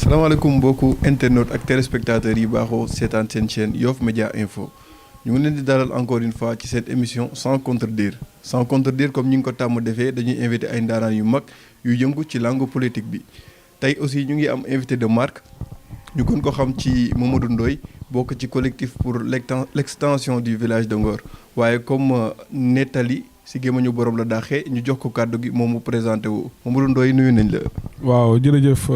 salaamaaleykum mbokku internautes ak téléspectateurs yi baaxoo seetaan seen chaîne Yoff Média Info ñu ngi leen di dalal encore une fois ci cette émission sans contredire comme ñi ngi ko tàmm defee dañuy invité ay ndaanaan yu mag yu yëngu ci langue politique bi tey aussi ñu ngi am invité de marque ñu gën ko xam ci Mamadou Ndoye bokk ci collectif pour l'extension du village de Ngor waaye comme nettali si gémmañu borom la daaxee ñu jox ko kàddu gi moom mu présenté wu Mamadou Ndoye nuyu nañ la. waaw jërëjëf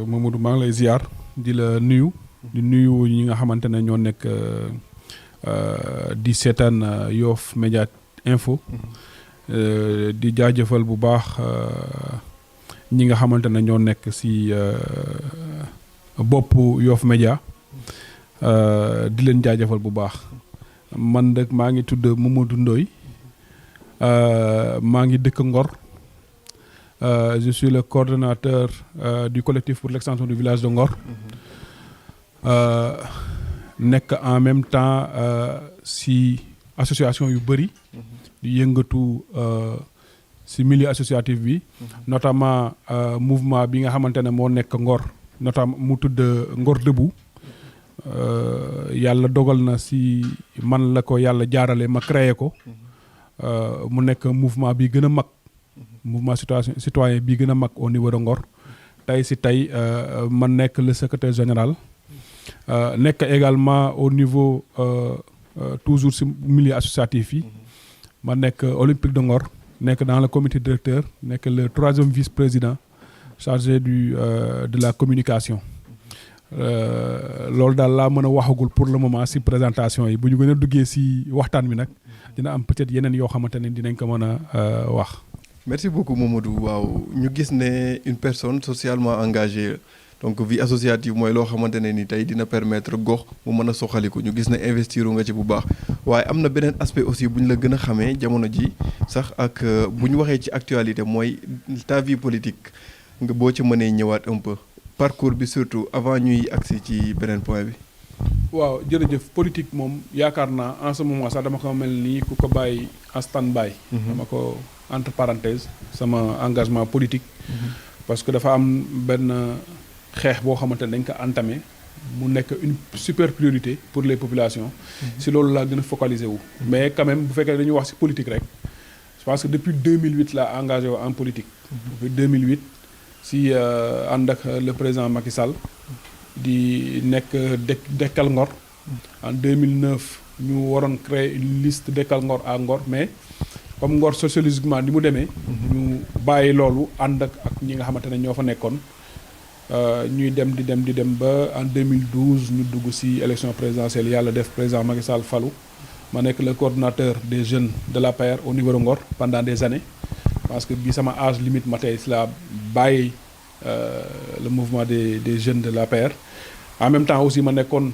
Mamadou maa ngi lay ziar di la nuyu. di nuyu ñi nga xamante ne ñoo nekk di seetaan Yoff Média Info. di jaajëfal bu baax ñi nga xamante ne ñoo nekk si bopp Yoff Média di leen jaajëfal bu baax man nag maa ngi tudd Mamadou Ndoye maa ngi dëkk Ngor je suis le coordonnateur du collectif pour l'extension du village de Ngor nekk en même temps si association yu bëri di yëngatu si milieu associatif bi notamment mouvement bi nga xamante ne moo nekk Ngor notamment mu tudd Ngor Debout yàlla dogal na si man la ko yàlla jaarale ma créé ko mu nekk mouvement bi gën a mag mouvement citoyen bi gën a mag au niveau de Ngor tey si tey man nekk le secrétaire général nekk également au niveau toujours si milieu associatif yi ma nekk Olympique de Ngor nekk dans le comité directeur nekk le 3e vice-président chargé de la communication loolu daal laa mën a waxagul pour le moment si présentation yi bu ñu gën a duggee si waxtaan bi nag dina am peut-être yeneen yoo xamante ne dinañ ko mën a wax. merci beaucoup Mamadou waaw ñu gis ne une personne socialement engagée donc vie associative mooy loo xamante ne ni tey dina permettre gox mu mën a soxaliku ñu gis ne investir nga ci bu baax waaye am na beneen aspect aussi bu ñu la gën a xamee jamono ji sax ak bu ñu waxee ci actualité mooy ta vie politique nga boo ci mënee ñëwaat un peu parcours bi surtout avant ñuy agsi ci beneen point bi. waaw jërëjëf politique moom yaakaar naa en ce moment sax dama ko mel nii ku ko bàyyi en stand-by. dama ko entre parenthèses sama engagement politique. parce que dafa am benn xeex boo xamante ne dañ ko entamé mu nekk une super priorité pour les populations. si loolu laa gën a focaliser wu. mais quand même bu fekkee dañuy wax si politique rek je pense que depuis 2008 laa engagé wu en politique. depuis 2008 si ànd ak le président Macky Sall. di nekk Dekkal Ngor en 2009 ñu waroon créer une liste Dekkal Ngor à Ngor mais comme Ngor sociologiquement ni mu demee ñu bàyyi loolu ànd ak ñi nga xamante ne ñoo fa nekkoon ñuy dem di dem ba en 2012 ñu dugg ci élection présidentielle yàlla def président Macky Sall falu ma nekk le coordonnateur des jeunes de l'APR au niveau de Ngor pendant des années parce que bi sama âge limite ma tey ci la bàyyi le mouvement des jeunes de l'APR en même temps aussi ma nekkoon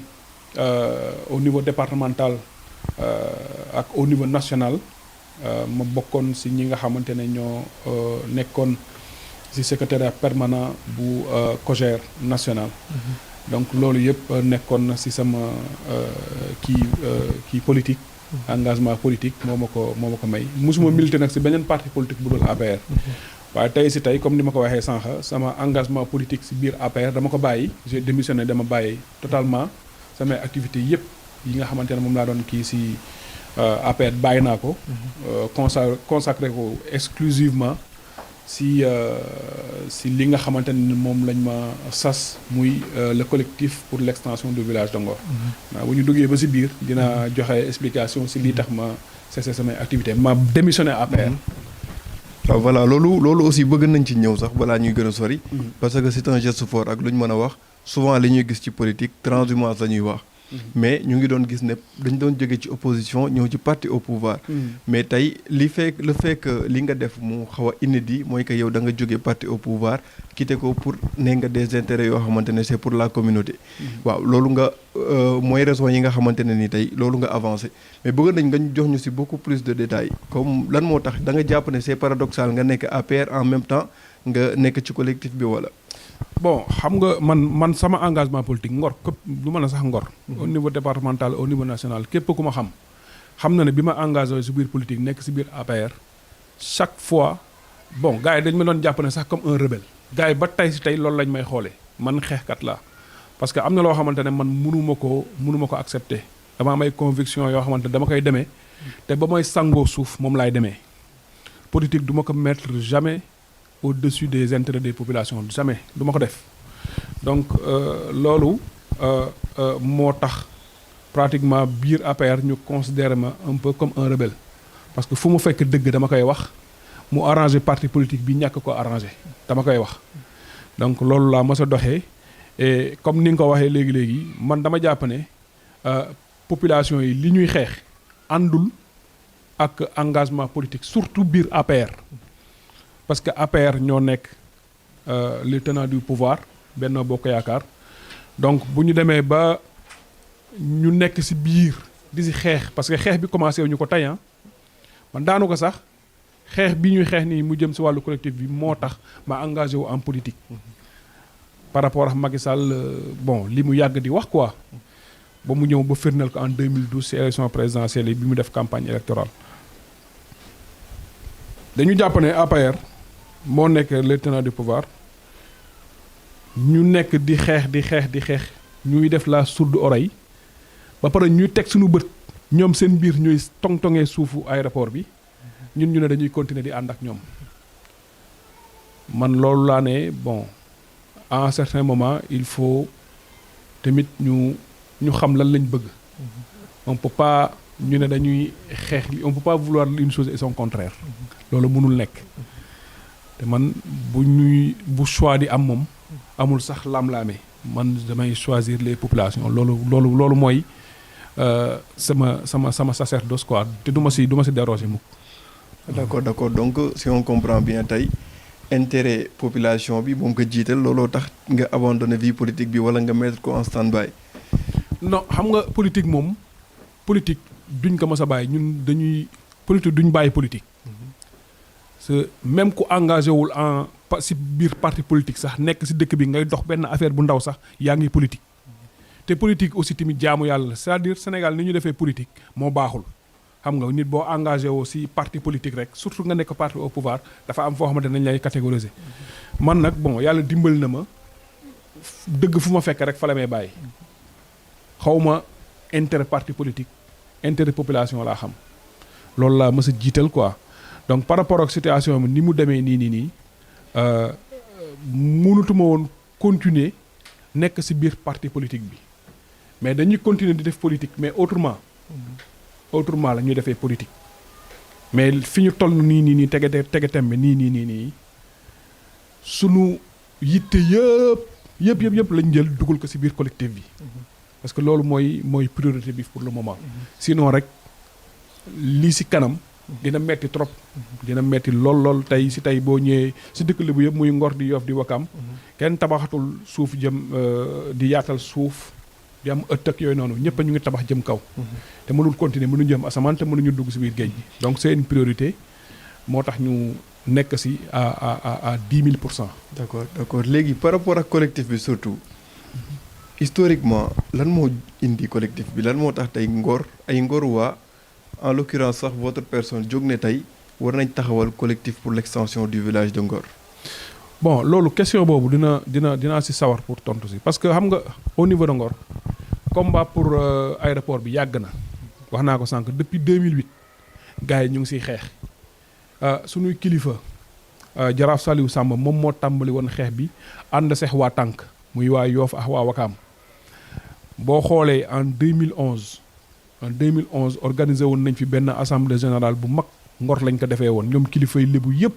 au niveau départemental ak au niveau national ma bokkoon ci ñi nga xamante ne ñoo nekkoon ci secrétariat permanent bu COJER national. donc loolu yëpp nekkoon na ci sama kii politique. engagement politique moo ma ko may musuma militer nag ci beneen parti politique bu dul APR. waaye tey ci tey comme ni ma ko waxee sànq sama engagement politique ci biir APR dama ko bàyyi j'ai démissionné dama bàyyi totalement samay activités yëpp yi nga xamante ne moom laa doon kii ci APR bàyyi naa ko. consacré ko exclusivement ci li nga xamante ne moom lañ ma sas muy le collectif pour l'extension du village de Ngor. waaw bu ñu duggee ba ci biir dina joxe explication ci lii tax ma cessé samay activités ma démissionné APR. waaw voilà loolu aussi bëgg nañ ci ñëw sax balaa ñuy gën a sori. parce que c'est un geste fort ak lu ñu mën a wax souvent li ñuy gis ci politique transhumance la ñuy wax. mais ñu ngi doon gis ne dañ doon jóge ci opposition ñëw ci parti au pouvoir. mais tey le fait que li nga def mu xaw a inédit mooy que yow da nga jóge parti au pouvoir quitté ko pour ne nga des intérêts yoo xamante ne c'est pour la communauté. waaw loolu nga mooy raison yi nga xamante ne ni tey loolu nga avancé mais bëgg nañ nga jox ñu ci beaucoup plus de détails comme lan moo tax da nga jàpp ne c'est paradoxal nga nekk APR en même temps nga nekk ci collectif bi wala. bon xam nga man sama engagement politique Ngor képp lu mën a sax Ngor. au niveau départemental au niveau national képp ku ma xam na ne bi ma engagé ci biir politique nekk ci biir APR chaque fois bon gars yi dañ ma doon jàpp ne sax comme un rebelle. gars yi ba tey ci tey loolu lañ may xoolee man xeexkat laa parce que am na loo xamante ne man mënuma ko accepter dama am ay conviction yoo xamante ne dama koy demee te ba may sangoo suuf moom laay demee politique du ma ko mettre jamais au-dessus des intérêts des populations jamais du ma ko def donc loolu moo tax pratiquement biir APR ñu considère ma un peu comme un rebelle parce que fu mu fekk dëgg dama koy wax mu arrangé parti politique bi ñàkk ko arrangé dama koy wax donc loolu laa mës a doxee et comme ni nga ko waxee léegi man dama jàpp ne population yi li ñuy xeex àndul ak engagement politique surtout biir APR parce que APR ñoo nekk les tenants du pouvoir Benno Bokk Yaakaar donc bu ñu demee ba ñu nekk ci biir di ci xeex parce que xeex bi commencé wu ñu ko tey man daanu ko sax xeex bi ñuy xeex nii mu jëm ci wàllu collectif bi moo tax ma engagé wu en politique par rapport ak Macky Sall bon li mu yàgg di wax quoi ba mu ñëw ba firndeel ko en 2012 ci élection présidentielle yi bi mu def campagne électorale dañu jàpp ne APR moo nekk les tenants du pouvoir ñu nekk di xeex ñuy def la sourde oreille ba pare ñuy teg suñu bët ñoom seen biir ñuy tongtongee suufu aéroport bi ñun ñu ne dañuy continuer di ànd ak ñoom man loolu laa ne bon à un certain moment il faut tamit ñu xam lan lañ bëgg on peut pas ñu ne dañuy xeex on peut pas vouloir une chose et son contraire loolu mënul nekk te man bu choix di am moom amul sax lam-laame man damay choisir les populations loolu mooy sama sacerdoce quoi te du ma si déroger mukk. d'accord donc si on comprend bien tey intérêt population bi moom ko jiital looloo tax nga abandonné vie politique bi wala nga mettre ko en stand-by. non xam nga politique moom politique duñ ko mës a bàyyi ñun dañuy politique duñ bàyyi politique. c'est même ku engagé wul si biir parti politique sax nekk si dëkk bi ngay dox benn affaire bu ndaw sax yaa ngi politique. te politique aussi tamit jaamu yàlla c'est-à-dire Sénégal ni ñu defee politique moo baaxul xam nga nit boo engagé woo si parti politique rek surtout nga nekk parti au pouvoir dafa am foo xamante ne nañ lay catégoriser. man nag bon yàlla dimbali na ma dëgg fu ma fekk rek fa la may bàyyi xaw ma intérêt parti politique intérêt population laa xam loolu laa mës a jiital quoi donc par rapport ak situation bi ni mu demee nii mënutuma woon continuer nekk ci biir parti politique bi mais dañuy continuer di def politique mais autrement la ñuy defee politique mais fi ñu toll nii tege tembe nii sunu yitte yëpp lañ jël dugal ko ci biir collectif bi parce que loolu mooy priorité bi pour le moment sinon rek lii ci kanam dina metti trop dina metti lool tey boo ñëwee ci dëkk Lebu yëpp muy Ngor di Yoff di Wakam kenn tabaxatul suuf jëm di yaatal suuf di am ëtt ak yooyu noonu ñëpp ñu ngi tabax jëm kaw te mënul continuer mënuñu jëm asamaan te mënuñu dugg ci biir géej gi donc c'est une priorité moo tax ñu nekk ci à 10 000%. d'accord léegi par rapport ak collectif bi surtout historiquement lan moo indi collectif bi lan moo tax tey Ngor ay Ngor waa en l'occurrence sax votre personne jóg ne tey war nañ taxawal collectif pour l'extension du village de Ngor. bon loolu question boobu dinaa ci sawar pour tontu ci parce que xam nga au niveau de Ngor combat pour aéroport bi yàgg na wax naa ko sànq depuis 2008 gars yi ñu ngi ciy xeex suñuy kilifa Jaraaf Saliou Samba moom moo tàmbali woon xeex bi ànd seex waa tànk muy waa Yoff ak waa Wakaam boo xoolee en 2011 organisé woon nañ fi benn assemblée générale bu mag Ngor lañ ko defee woon ñoom kilifay Lebu yëpp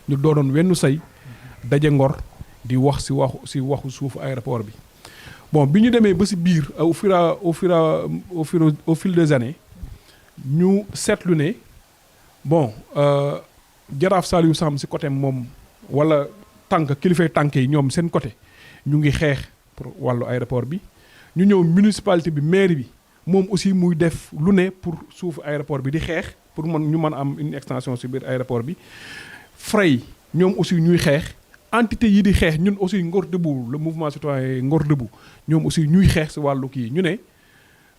ñu doonoon wenn say daje Ngor di wax ci waxu suufu aéroport bi bon bi ñu demee ba ci biir au fil des années ñu seetlu ne bon Jaraaf Saliou Samb ci côté moom walla tànk kilifay tànk yi ñoom seen côté ñu ngi xeex pour wàllu aéroport bi ñu ñëw municipalité bi mairie bi moom aussi muy def lu ne pour suufu aéroport bi di xeex pour ñu mën a am une extension ci biir aéroport bi Frey ñoom aussi ñuy xeex entité yi di xeex ñun aussi Ngor Debout le mouvement citoyen Ngor Debout ñoom aussi ñuy xeex ci wàllu kii ñu ne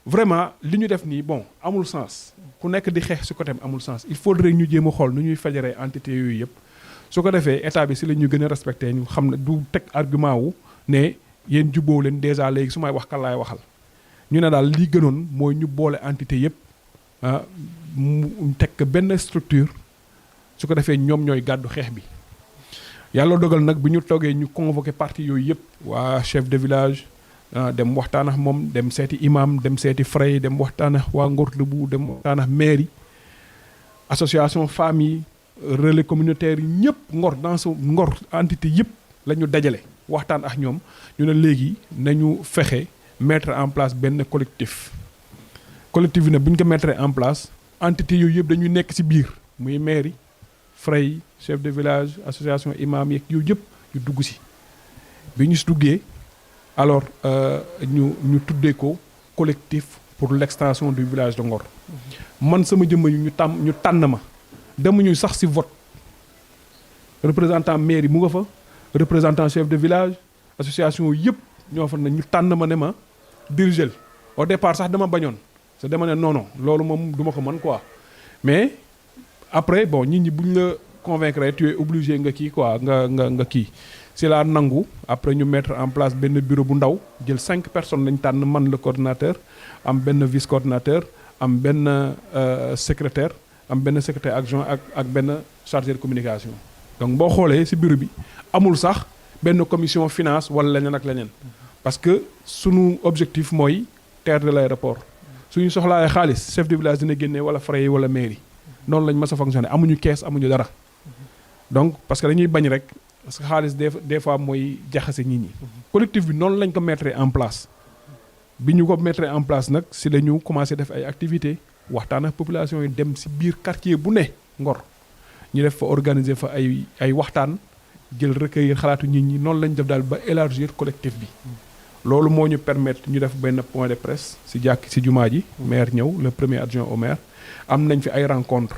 vraiment li ñu def nii bon amul sens ku nekk di xeex ci côté amul sens il faudrait ñu jéem a xool nu ñuy fajaree entité yooyu yëpp su ko defee état bi ci la ñu gën a respecté ñu xam ne du teg argument wu ne yéen jubboo leen déjà léegi su may wax kan laay waxal ñu ne daal li gënoon mooy ñu boole entité yëpp mu tekk benn structure su ko defee ñoom ñooy gàddu xeex bi yàlla dogal nag bi ñu toogee ñu convoqué parti yooyu yëpp waa chef de village dem waxtaan ak moom dem seeti imam dem seeti fray dem waxtaan ak waa Ngor Debout dem waxtaan ak mairie association famille relais communautaire yi ñëpp Ngor dans ce Ngor entité yëpp la ñu dajale waxtaan ak ñoom ñu ne léegi nañu fexe mettre en place benn collectif bi nag bu ñu ko mettre en place entité yooyu yëpp dañuy nekk ci biir muy mairie fray chef de village association imam yeeg yooyu yëpp ñu dugg ci bi ñu ci duggee alors ñu tuddee ko collectif pour l'extension du village de Ngor man sama jëmm yu ñu tànn ma demuñu sax ci vote représentant mairie mu nga fa représentant chef de village association yëpp ñoo fa ne ñu tànn ma ne ma diriger au départ sax dama bañoon te dama ne non loolu moom du ma ko mën quoi mais après bon nit ñi bu ñu la convaincre tu es obligé nga kii quoi nga kii si laa nangu après ñu mettre en place benn bureau bu ndaw jël 5 personnes lañ tànn man le coordinateur am benn vice coordinateur am benn secrétaire am benn secrétaire adjoint ak benn chargé de communication donc boo xoolee si bureau bi amul sax benn commission finance wala leneen ak leneen parce que sunu objectif mooy terre de l'aéroport suñu soxlaa xaalis chef de village dina génne wala frais wala mairie noonu lañ mës a fonctionner amuñu kees amuñu dara donc parce que dañuy bañ rek parce que xaalis des fois mooy jaxase nit ñi. collectif bi noonu lañ ko mettre en place bi ñu ko mettre en place nag si la ñu commencé def ay activités waxtaan ak population yi dem si biir quartier bu ne Ngor ñu def fa organiser fa ay waxtaan jël recueillir xalaatu nit ñi noonu lañ def daal ba élargir collectif bi. loolu moo ñu permettre ñu def benn point de presse si si jumaa ji maire ñëw le premier adjoint au maire am nañ fi ay rencontres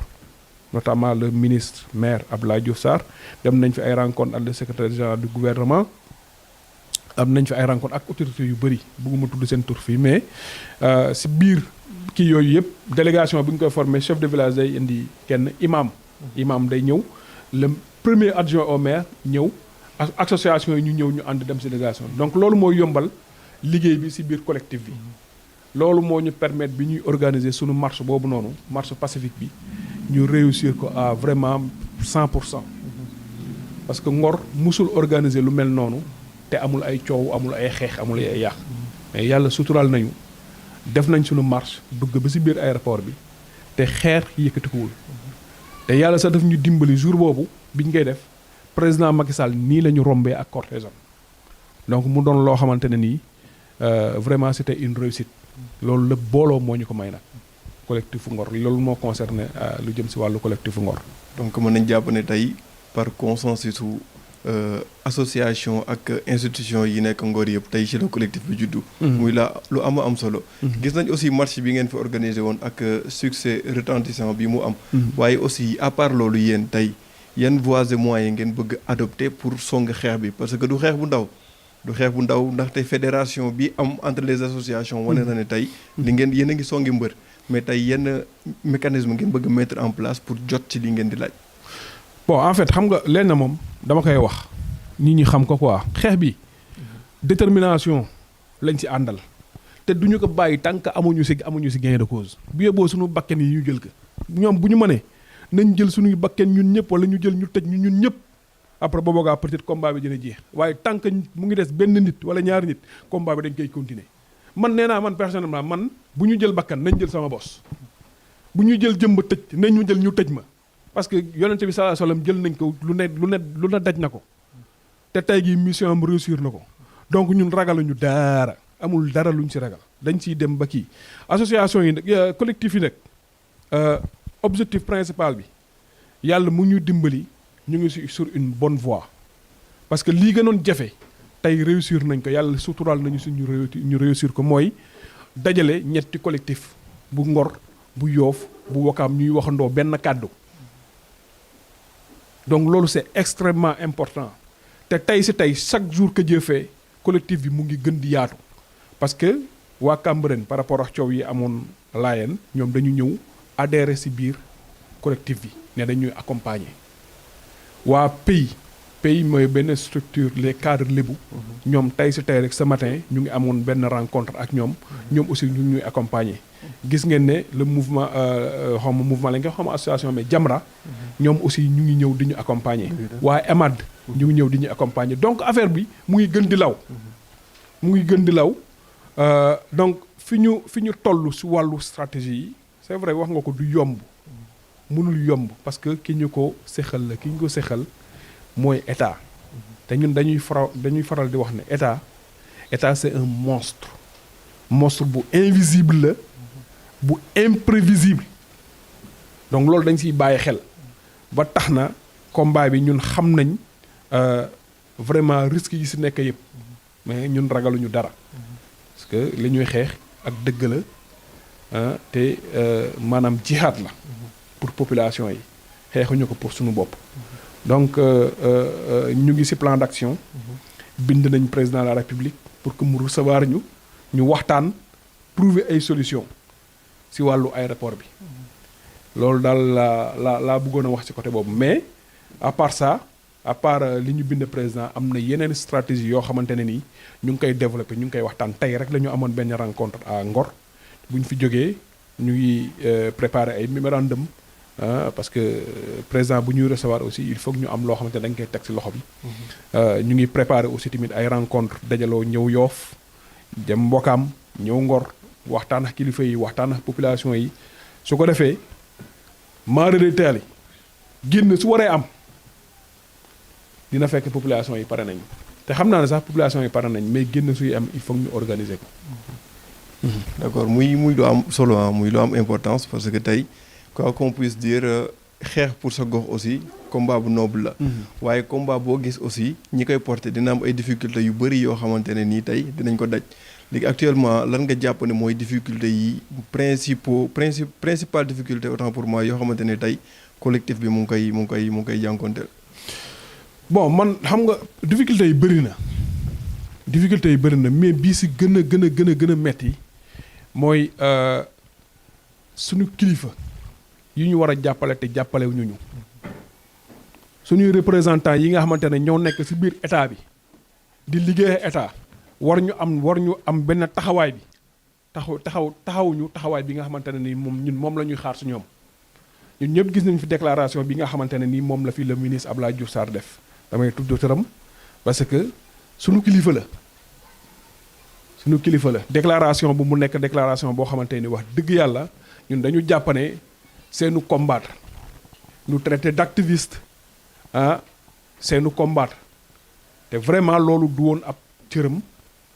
notamment le ministre maire Abdoulaye Diouf Sarr dem nañ fi ay rencontres ak le secrétaire général du gouvernement am nañ fi ay rencontres ak autorités yu bëri bëgguma tudd seen tur fii mais si biir kii yooyu yëpp délégation bi ñu koy formé chef de village day indi kenn imam day ñëw le premier adjoint au maire ñëw association yi ñu ñëw ñu ànd dem si délégation donc loolu mooy yombal liggéey bi si biir collectif bi loolu moo ñu permettre bi ñuy organiser sunu marche boobu noonu marche pacifique bi ñu réussir ko à vraiment 100% parce que Ngor musul organiser lu mel noonu te amul ay coow amul ay xeex amul ay yàq mais yàlla suturaal nañu def nañ sunu marche dugg ba si biir aéroport bi te xeer yëkkatikuwul te yàlla sax daf ñu dimbali jour boobu biñ koy def président Macky Sall nii la ñu rombee ak cortège donc mu doon loo xamante ne nii vraiment c'était une réussite loolu lépp booloo moo ñu ko may nag collectif Ngor loolu moo concerné lu jëm si wàllu collectif Ngor. donc mën nañ jàpp ne tey par consensus association ak institution yi nekk Ngor yëpp tey ci la collectif bi juddu. muy lu am solo. gis nañ aussi marche bi ngeen fi organisé woon ak succès retentissant bi mu am. waaye aussi à part loolu yéen tey. yan voies et moyens ngeen bëgg adopter pour song xeex bi parce que du xeex bu ndaw ndaxte fédération bi am entre les associations wane na ne tey li ngeen yéen a ngi songi mbër mais tey yenn mécanisme ngeen bëgg mettre en place pour jot ci li ngeen di laaj. bon en fait xam nga lenn moom dama koy wax nit ñi xam ko quoi xeex bi détermination lañ ci àndal te duñu ko bàyyi tant que amuñu si gain de cause bu yóbboo suñu bakken yi ñu jël ko ñoom bu ñu mënee nañ jël suñuy bakken ñun ñëpp wala ñu jël ñu tëj ñun ñëpp après boobaa peut-être combat bi dina jeex waaye tant que mu ngi des benn nit wala ñaari nit combat bi dañ koy continuer man nee naa man personnellement man bu ñu jël bakkan nañ jël sama bos bu ñu jël jëmba tëj nañ ñu jël ñu tëj ma parce que yonente bi sallallahu alayhi wasallam jël nañ ko lu ne daj na ko te tey gi mission am réussir na ko donc ñun ragaluñu dara amul dara luñ ci ragal dañ ciy dem ba kii association yi nag collectif yi nag objectif principal bi yàlla mu ñu dimbali ñu ngi sur une bonne voie parce que lii gënoon jafe tey réussir nañ ko yàlla suturaal nañu ñu réussir ko mooy dajale ñetti collectif bu Ngor bu Yoof bu Wakaam ñuy waxandoo benn kàddu donc loolu c'est extrêmement important te tey si tey chaque jour que Dieu fait collectif bi mu ngi gën di yaatu parce que waa Cambérène par rapport ak coow yi amoon Laayeen ñoom dañu ñëw adhérer ci biir collectif bi ne dañuy accompagner waa pays pays mooy benn structure les cadres lébu ñoom tey si tey rek ce matin ñu ngi amoon benn rencontre ak ñoom aussi ñu ñuy accompagner gis ngeen ne le mouvement xaw ma mouvement la nga xam association mais Jamra ñoom aussi ñu ngi ñëw di ñu accompagner waaye EMAD ñu ngi ñëw di ñu accompagner donc affaire bi mu ngi gën di law mu ngi gën di law donc fi ñu toll si wàllu stratégie yi c'est vrai wax nga ko du yomb mënul yomb parce que ki ñu ko séxal la ki ñu ko séxal mooy état te ñun dañuy faral di wax ne état c'est un monstre bu invisible la bu imprévisible donc loolu dañ siy bàyyi xel ba tax na combat bi ñun xam nañ vraiment risques yi si nekk yëpp mais ñun ragaluñu dara parce que li ñuy xeex ak dëgg la te maanaam jihaad la pour population yi xeexuñu ko pour suñu bopp donc ñu ngi ci plan d'action bind nañ président de la République pour que mu recevoir ñu waxtaan trouver ay solution ci wàllu aéroport bi loolu daal laa bëggoon a wax ci côté boobu mais à part ça li ñu bind président am na yeneen stratégie yoo xamante ne nii ñu ngi koy développer ñu ngi koy waxtaan tey rek la ñu amoon benn rencontre à Ngor bu ñu fi jógee ñu ngi préparer ay mémorandum parce que président bu ñuy recevoir aussi il faut que ñu am loo xamante ne dañ koy teg ci loxo bi ñu ngi préparer aussi tamit ay rencontre dajaloo ñëw Yoof dem Mbokaam ñëw Ngor waxtaan ak kilifa yi waxtaan ak population yi su ko defee maara de teel yi génn su waree am dina fekk population yi pare nañ te xam naa ne sax population yi pare nañ mais génn suy am il faut ñu organiser ko. D'accord muy lu am solo muy lu am importance parce que tey quoi qu'on puisse dire xeex pour sa gox aussi combat bu noble la. waaye combat boo gis aussi ñi koy porter dina am ay difficultés yu bëri yoo xamante ne nii tey dinañ ko daj léegi actuellement lan nga jàpp ne mooy difficultés yi principale difficulté autant pour moi yoo xamante ne tey collectif bi mu ngi koy jànkonteel. bon man xam nga difficultés yi bëri na mais bii si gën a metti mooy suñu kilifa yi ñu war a jàppale te jàppalewuñu ñu suñuy représentants yi nga xamante ne ñoo nekk si biir état bi di liggéey état war ñu am benn taxawaay bi taxawuñu taxawaay bi nga xamante ne ni moom la ñuy xaar su ñoom ñun ñëpp gis nañ fi déclaration bi nga xamante ne ni moom la fi le ministre Abdoulaye Diouf Sarr def damay tudd turam parce que suñu kilifa la déclaration bu mu nekk déclaration boo xamante ni wax dëgg yàlla ñun dañu jàpp ne seenu combattre ñu traité d'activiste seenu combattre te vraiment loolu du woon ab cëram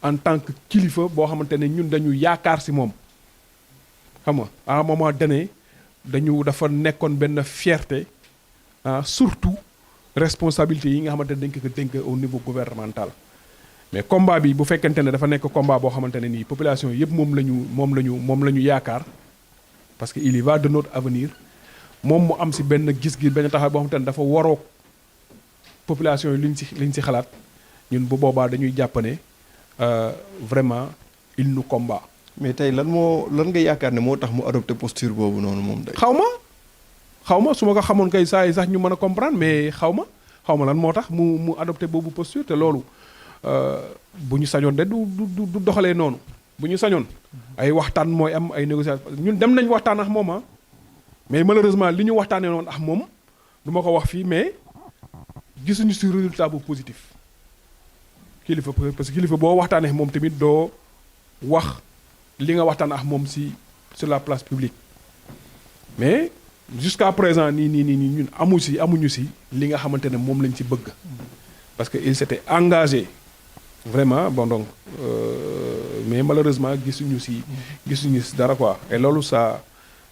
en tant que kilifa boo xamante ne ñun dañu yaakaar ci moom xam nga à un moment donné dafa nekkoon benn fierté surtout responsabilité yi nga xamante ne dañ ko dénk au niveau gouvernemental mais combat bi bu fekkente ne dafa nekk combat boo xamante ne nii population yëpp moom la ñu yaakaar parce que il y va de notre avenir moom mu am ci benn gis-gis benn taxaw boo xamante ne dafa waroog population yi liñ ci xalaat ñun bu boobaa dañuy jàpp ne vraiment il nous combat. mais tey lan nga yaakaar ne moo tax mu adopté posture boobu noonu moom day. xaw ma su ma ko xamoon kay saa yi sax ñu mën a comprendre mais xaw ma lan moo tax mu adopté boobu posture te loolu bu ñu sañoon de du doxalee noonu bu ñu sañoon ay waxtaan mooy am ay négociation ñun dem nañ waxtaan ak moom mais malheureusement li ñu waxtaanee noonu ak moom du ma ko wax fii mais gisuñu ci résultat bu positif kilifa parce que kilifa boo waxtaanee ak moom tamit doo wax li nga waxtaan ak moom sur la place publique mais jusqu'à présent nii ñun amuñu ci li nga xamante ne moom lañ ci bëgg parce que il s'était engagé vraiment bon donc mais malheureusement gisuñu ci dara quoi et loolu ça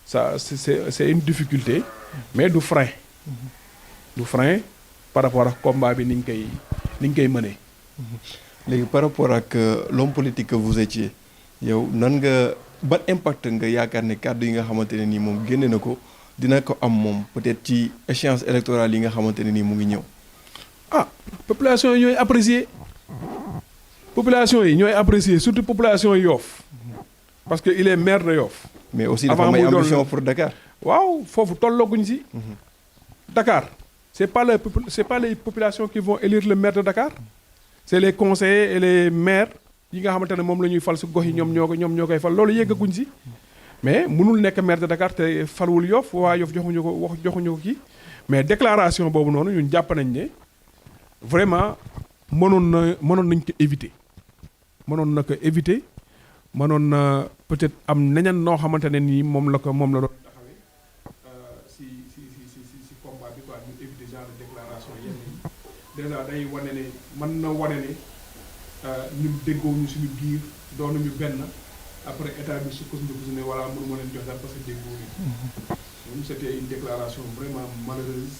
c'est une difficulté mais du frein par rapport ak combat bi niñ koy mënee. léegi par rapport ak l'homme politique que vous étiez yow ban impact nga yaakaar ne kàddu yi nga xamante ne nii moom génne na ko dina ko am moom peut-être ci échéance électorale yi nga xamante ne nii mu ngi ñëw. population yi ñooy apprécier surtout population yi Yoff parce que il est maire de Yoff. mais aussi dafa may ambition pour Dakar. waaw foofu tollooguñ ci. Dakar c'est pas les populations qui vont élire le maire de Dakar c'est les conseillers et les maires yi nga xamante ne moom la ñuy fal si gox yi ñoom ñoo koy fal loolu yeggaguñ si mais mënul nekk maire de Dakar te falwul Yoff waa Yoff joxuñu ko kii mais déclaration boobu noonu ñun jàpp nañ ne vraiment mënoon nañ ko éviter mënoon na peut-être am nañan noo xamante ne nii moom la doon taxawee si combat bi quoi ñu éviter genre de déclaration yenn yi déjà day wane ne mën na wane ne ñun déggoo ñu suñu biir doonuñu benn après état bi su ko ne voilà mënu ma leen jox daal parce que déggoo ñu donc c'était une déclaration vraiment malheureuse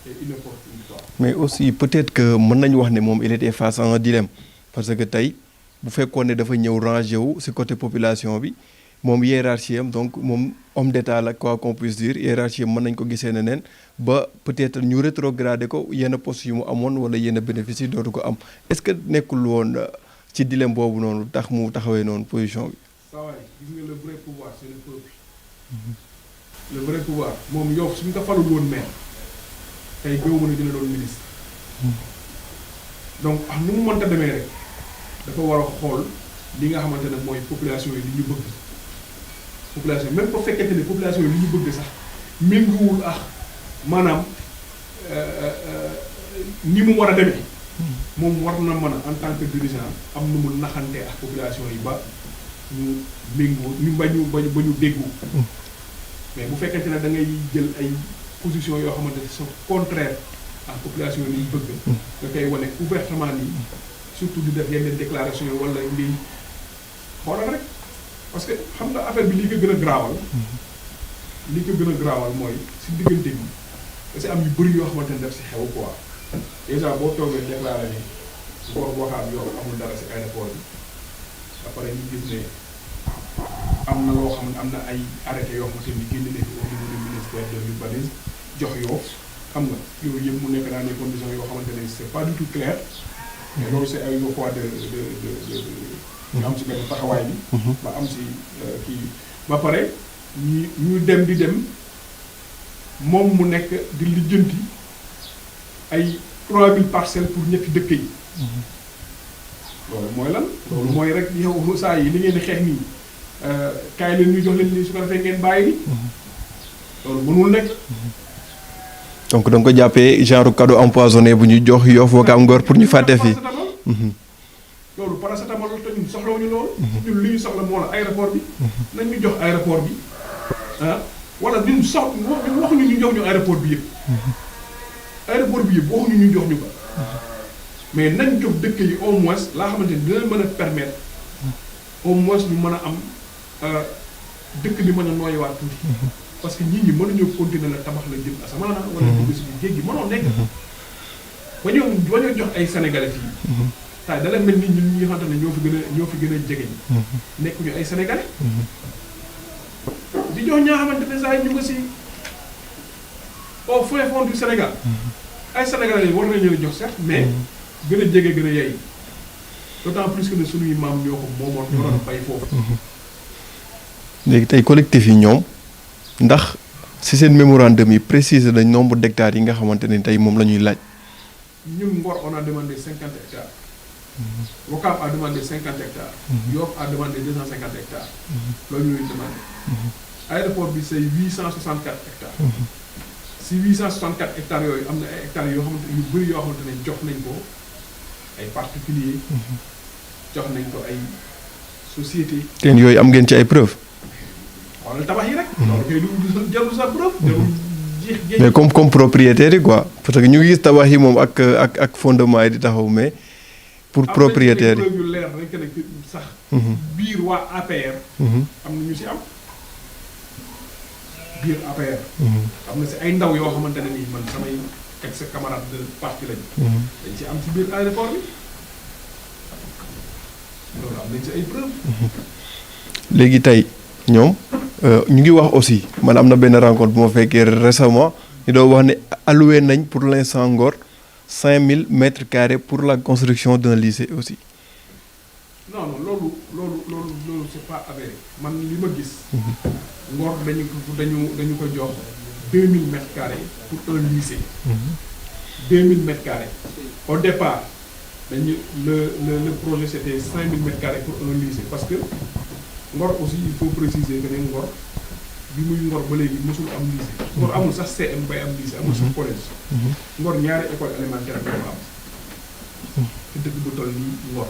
et inopportune quoi. mais aussi peut-être que mën nañu wax ne moom il était face à un dilemme parce que tey bu fekkoon ne dafa ñëw rangé wu si côté population bi moom hiérarchie am donc moom homme d'état la quoi qu'on puisse dire hiérarchie am mën nañ ko gisee neneen ba peut-être ñu rétrogradé ko yenn poste yu mu amoon wala yenn bénéfice yi dootu ko am est-ce que nekkul woon ci dilemme boobu noonu tax mu taxawee noonu position bi. saa waay gis nga le vrai pouvoir c'est le peuple. le vrai pouvoir moom Yoff suñu ko falul woon maire tey gëwuma ne dina doon ministre. donc nu mu mënta demee rek dafa war a xool li nga xamante ne mooy population yi li ñu bëgg population même bu fekkente ne population yi li ñu bëgg sax méngoowul ak maanaam ni mu war a demee moom war na mën a en tant que dirigeant am nu mu naxante ak population yi ba ñu méngoo ñu ba ñu déggu mais bu fekkente ne da ngay jël ay position yoo xamante ne sont contraires ak population yi li ñu bëgg nga koy wane ouvertement nii surtout di def yenn déclaration yi wala lii xoolal rek parce que xam nga affaire bi li ko gën a graawal mooy si diggante bi parce que am yu bëri yoo xamante ne def si xew quoi déjà boo toogee déclaré ni bor waxaat yow amul dara si aéroport bi après ñu gis ne am na loo xam ne am na ay arrêté yoo xamante ni génn nañ au niveau du ministère de l'urbanisme jox Yoff xam nga yooyu yëpp mu nekk dans des conditions yoo xamante ne c'est pas du tout clair mais loolu c'est ay fois de ñu am si benn taxawaay bi ba am si kii ba pare ñu dem di dem moom mu nekk di lijjanti ay 3000 parcelles pour ñetti dëkk yi loolu mooy lan loolu mooy rek yow saa yi li ngeen di xeex nii kaay leen ñu jox leen nii su ko defee ngeen bàyyi loolu mënul nekk donc da nga ko jàppee genre cadeau empoisonné bu ñu jox Yoff Ouakam Ngor pour ñu fàtte fii loolu paracétamol te ñun soxlawuñu loolu ñun li ñu soxla moo la aéroport bi nañ ñu jox aéroport bi wala ñun waxuñu ñu jox ñu aéroport bi yëpp waxuñu ñu jox ñu ko mais nañ jox dëkk yi au moins laa xamante ni dina mën a permettre au moins ñu mën a am dëkk bi mën a nooyewaat tuuti parce que nit ñi mënuñoo continuer la tabax la jëm asamaan wala dugg si géej gi mënoo nekk ba ñoo jox ay sénégalais fii saa da leen mel ni ñun ñi nga xamante ne ñoo fi gën a jege nekkuñu ay sénégalais di jox ñaa xamante ne saa yi ñu ngi si au fin fond du Sénégal ay sénégalais yi war nañu leen jox certes mais gën a jege gën a yey d'autant plus que ne suñuy maam ñoo ko moomoon ñoo doon bay foofu. léegi tey collectif yi ñoom ndax si seen mémorandum yi préciser nañ nombre d'hectares yi nga xamante ne tey moom la ñuy laaj. ñun Ngor on a demandé 50 hectares. Ouakam a demandé 50 hectares. Yoff a demandé 250 hectares. loolu ñuy demandé. aéroport bi c'est 864 hectares. si 864 hectares yooyu am na ay hectares yoo xamante yu bëri yoo xamante ne jox nañ ko ay particuliers. jox nañ ko ay sociétés. teen yooyu am ngeen ci ay preuves. xoolal tabax yi rek. loolu kay du jarul sa preuve. jarul jeex mais comme propriétaire yi quoi parce que ñu ngi gis tabax yi moom ak fondement yi di taxaw mais pour propriétaire yi. am na yu leer rek ne sax. biir waa APR. am na ñu si am. biir APR. am na si ay ndaw yoo xamante ne nii man samay ex camarade de parti lañu. dañ ci am ci biir aéroport bi loolu am nañ si ay preuves. léegi tey ñoom ñu ngi wax aussi man am na benn rencontre bu ma fekkee récemment ñu doon wax ne alloué nañ pour l'instant Ngor 5000 mètres carrés pour la construction d'un lycée aussi. non loolu c'est pas avéré man li ma gis. Ngor dañu ko jox 2000 mètres carrés pour un lycée. 2000 mètres carrés. Au départ, le projet c'était 5000 mètres carrés pour un lycée. Parce que Ngor aussi, il faut préciser que Ngor, bi muy Ngor ba léegi mosul am lycée. Ngor amul sax CM bay am lycée, amul sax collège. Ngor ñaari école élémentaire bi am. te dëkk bu toll nii Ngor.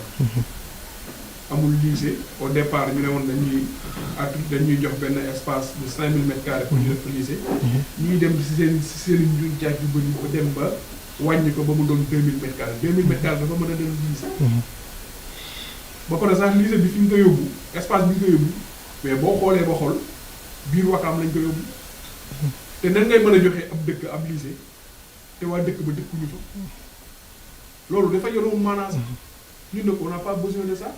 amul lycée au départ ñu ne woon dañuy jox benn espace de 5000 mètres carrés pour ñu def lycée. ñuy dem si seen njuñ jaaj yu bëri ba dem ba wàññi ko ba mu doon 2000 mètres carrés 2000 mètres carrés dafa mën a dem lycée. ba pare sax lycée bi fi ñu ko yóbbu espace bi ñu ko yóbbu mais boo xoolee ba xool biir Wakaam lañ ko yóbbu. te nan ngay mën a joxe ab dëkk ab lycée te waa dëkk ba dëkkuñu fa loolu dafa yoroon maanaam sax ñun nag on n'a pas besoin de ça.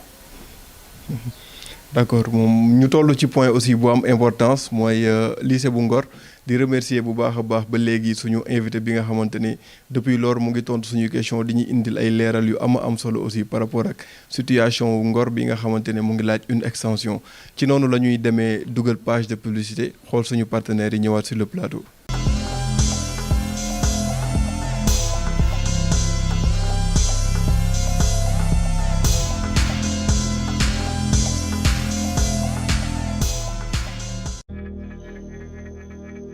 d'accord moom ñu toll ci point aussi bu am importance mooy lycée bu Ngor di remercier bu baax a baax ba léegi suñu invité bi nga xamante ni depuis lors mu ngi tontu suñu question di ñu indil ay leeral yu am solo aussi par rapport ak situation wu Ngor bi nga xamante ne mu ngi laaj une extension ci noonu la ñuy demee dugal page de publicité xool suñu partenaires yi ñëwaat sur le plateau.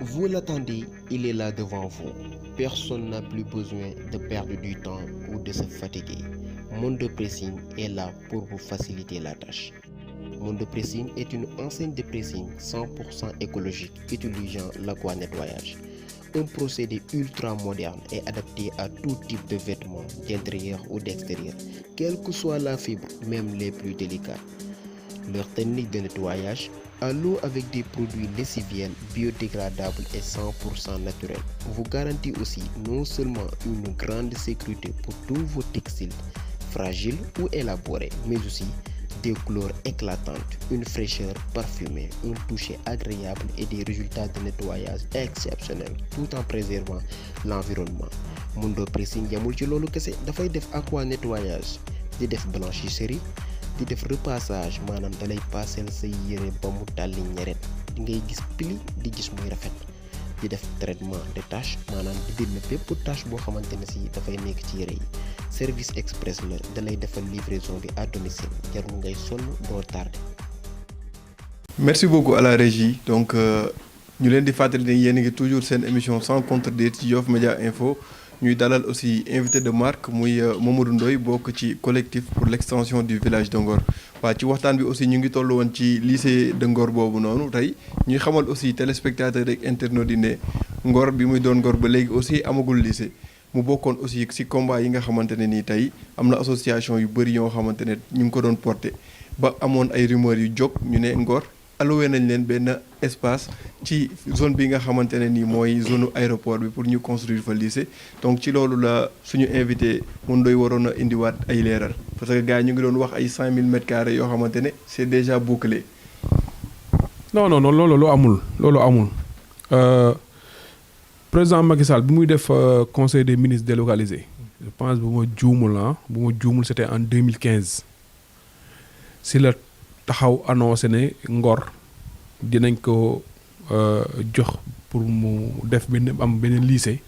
Vous l'attendez, il est là devant vous. Personne n'a plus besoin de perdre du temps ou de se fatiguer. Mondo Pressing est là pour vous faciliter la tâche. Mondo Pressing est une enseigne de pressing 100% écologique utilisant l'aquanettoyage. Un procédé ultra moderne et adapté à tout type de vêtements, d'intérieur ou d'extérieur, quelle que soit la fibre, même les plus délicats. Leur technique de nettoyage à l'eau avec des produits lessiviels biodégradables et 100% naturels vous garantit aussi non seulement une grande sécurité pour tous vos textiles fragiles ou élaborés, mais aussi des couleurs éclatantes, une fraîcheur parfumée, un toucher agréable et des résultats de nettoyage exceptionnels tout en préservant l'environnement. Mondo Pressing yamul ci loolu kese dafay def aqua nettoyage di def blanchisserie di def repassage maanaam dalay passer say yére ba mu tàlli ñeret di ngay gis pili di gis muy rafet di def traitement de tâche maanaam di dindi bépp tâche boo xamante ne si dafay nekk ci yére yi service express la dalay defal livraison bi à domicile jarul ngay sonn doo tardé. merci beaucoup à la régie donc ñu leen di fàttali ne yéen a ngi toujours seen émission sans contredire ci Yoff Média Info ñuy dalal aussi invité de marque muy Mamadou Ndoye bokk ci collectif pour l'extension du village de Ngor waaw ci waxtaan bi aussi ñu ngi toll woon ci lycée de Ngor boobu noonu tey ñuy xamal aussi téléspectateurs rek internautes yi ne Ngor bi muy doon Ngor ba léegi aussi amagul lycée mu bokkoon aussi ci combat yi nga xamante ne nii tey am na association yu bëri yoo xamante ne ñu ngi ko doon porté ba amoon ay rumeurs yu jóg ñu ne Ngor alloué nañ leen benn espace ci zone bi nga xamante ne nii mooy zone aéroport bi pour ñu construire fa lycée donc ci loolu la suñu invité mun doy waroon a indiwaat ay leeral parce que gars yi ñu ngi doon wax ay 5000 mètres carrés yoo xamante ne c'est déjà bouclé. non loolu amul président Macky Sall bi muy def conseil des ministres délocalisé je pense bu ma juumul c'était en 2015 si la taxaw annoncé ne Ngor dinañ ko jox pour mu def benn lycée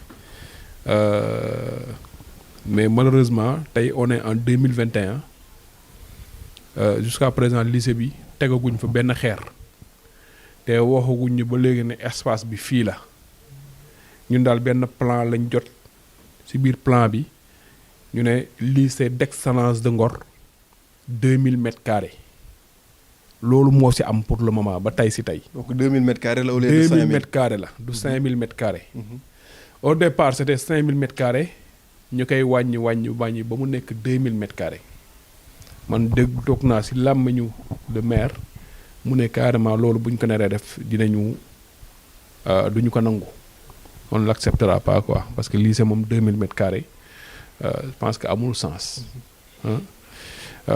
mais malheureusement tey on est en 2021 jusqu'à présent lycée bi tegaguñ fa benn xeer te waxaguñ ñu ba léegi ne espace bi fii la ñun daal benn plan lañ jot ci biir plan bi ñu ne lycée d'excellence de Ngor 2000 mètres carrés loolu moo ci am pour le moment ba tey ci tey. donc 2000 mètres carrés la au lieu de 5000 mètres carrés la du 5000 mètres carrés. Au départ c'était 5000 mètres carrés ñu koy wàññi ba mu nekk 2000 mètres carrés man toog naa ci làmmiñu le maire mu ne carrément loolu bu ñu ko naree def duñu ko nangu on l'acceptera pas quoi parce que lycée moom 2000 mètres carrés je pense que amul sens.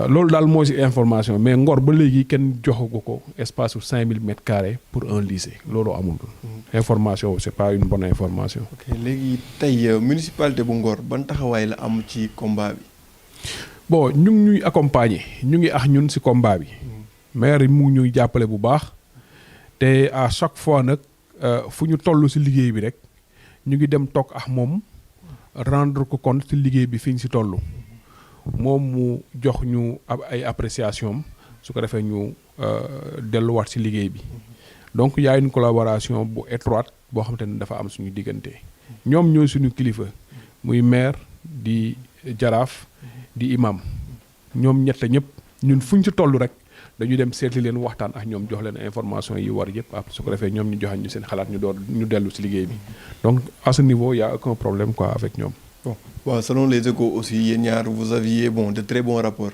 loolu daal moo ci information mais Ngor ba léegi kenn joxagu ko espace su 5000 mètres carrés pour un lycée loolu amul. information c'est pas une bonne information. ok léegi tey municipalité bu Ngor ban taxawaay la am ci combat bi. bon ñu ngi ñuy accompagner ñu ngi ñun ci combat bi. maire yi mu ñuy jàppale bu baax te à chaque fois nag fu ñu toll ci liggéey bi rek ñu ngi dem toog ak moom rendre ko compte ci liggéey bi fi ñu ci toll moom mu jox ñu ay appréciation su ko defee ñu delluwaat ci liggéey bi donc y a une collaboration bu étroite boo xamante ne dafa am suñu diggante ñoom ñooy suñu kilifa muy maire di jaraaf di imam ñoom ñett ñëpp ñun fuñ ci toll rek dañu dem seetli leen waxtaan ak ñoom jox leen information yi war yëpp su ko defee ñoom ñu joxañ ñu seen xalaat ñu dellu ci liggéey bi donc à ce niveau y a aucun problème quoi avec ñoom. Bon waaw selon les Échos aussi yéen ñaar vous aviez de très bons rapports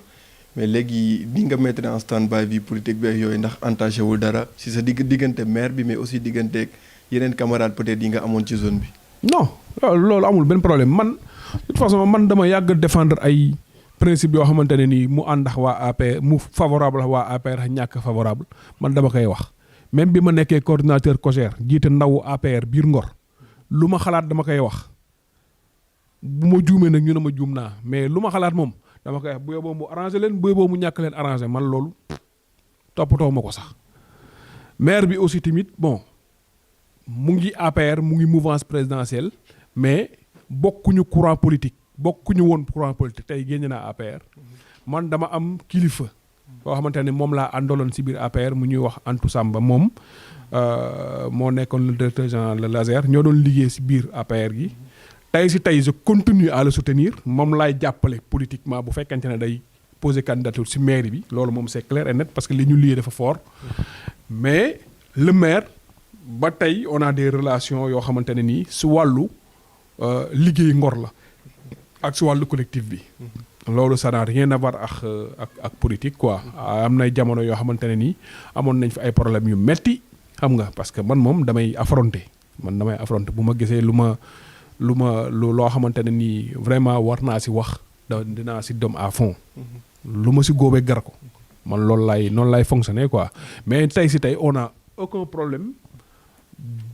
mais léegi bi nga mettre en stand-by vie politique bi yooyu ndax entaché wul dara ci sa diggante maire bi mais aussi digganteeg yeneen camarades peut-être yi nga amoon ci zone bi. non loolu amul benn problème man de toute façon man dama yàgg défendre ay principe yoo xamante ne nii mu ànd ak waa APR mu favorable ak waa APR ak ñàkk favorable man dama koy wax même bi ma nekkee coordinateur COJER jiite ndawu APR biir Ngor lu ma xalaat dama koy wax bu ma juumee nag ñu ne ma juum naa mais lu ma xalaat moom dama koy wax bu yóbboo mu arrangé leen bu yóbboo mu ñàkk leen arrangé man loolu toppatoo ma ko sax maire bi aussi tamit mu ngi APR mu ngi mouvance présidentielle mais bokkuñu courant politique bokkuñu woon courant politique tey génn naa APR man dama am kilifa boo xamante ne moom laa àndaloon ci biir APR mu ñuy wax Antou Samba moom moo nekkoon le directeur général de l'ASER ñoo doon liggéey ci biir APR gi tey je continue à le soutenir moom laay jàppale politiquement bu fekkente ne day poser candidature ci mairie bi loolu moom c'est clair et net parce que li ñu lié dafa fort mais le maire ba tey on a des relations yoo xamante ne nii ci wàllu liggéey Ngor la ak ci wàllu collectif bi loolu ça n'a rien à voir ak politique quoi am nay jamono yoo xamante ne nii amoon nañ fi ay problèmes yu metti xam nga parce que man moom damay affronter bu ma gisee loo xamante ne nii vraiment war naa ci wax dinaa ci dem à fond lu ma ci góobee gar ko man noonu lay fonctionner quoi mais tey on a aucun problème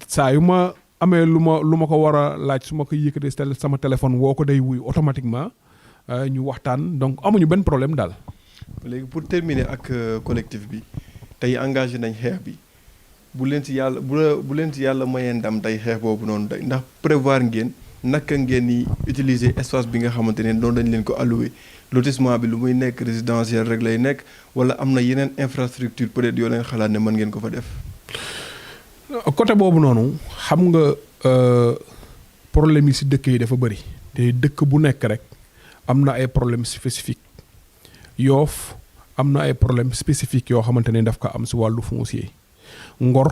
saa yu ma amee lu ma ko war a laaj su ma ko yëkkatee sama téléphone woo ko day wuy automatiquement ñu waxtaan donc amuñu benn problème daal. léegi pour terminer ak collectif bi tey engagé nañ xeex bi bu leen ci yàlla mayee ndam tey xeex boobu noonu day ndax prévoir ngeen naka ngeen ni utiliser espace bi nga xamante ne noonu dañ leen ko alloué lotissement bi lu muy nekk résidentiel rek lay nekk wala am na yeneen infrastructure peut-être yoo leen xalaat ne mën ngeen ko fa def. côté boobu noonu xam nga problème yi ci dëkk yi dafa bëri te dëkk bu nekk rek am na ay problème spécifique Yoff am na ay problème spécifique yoo xamante ne daf ko am ci wàllu foncier Ngor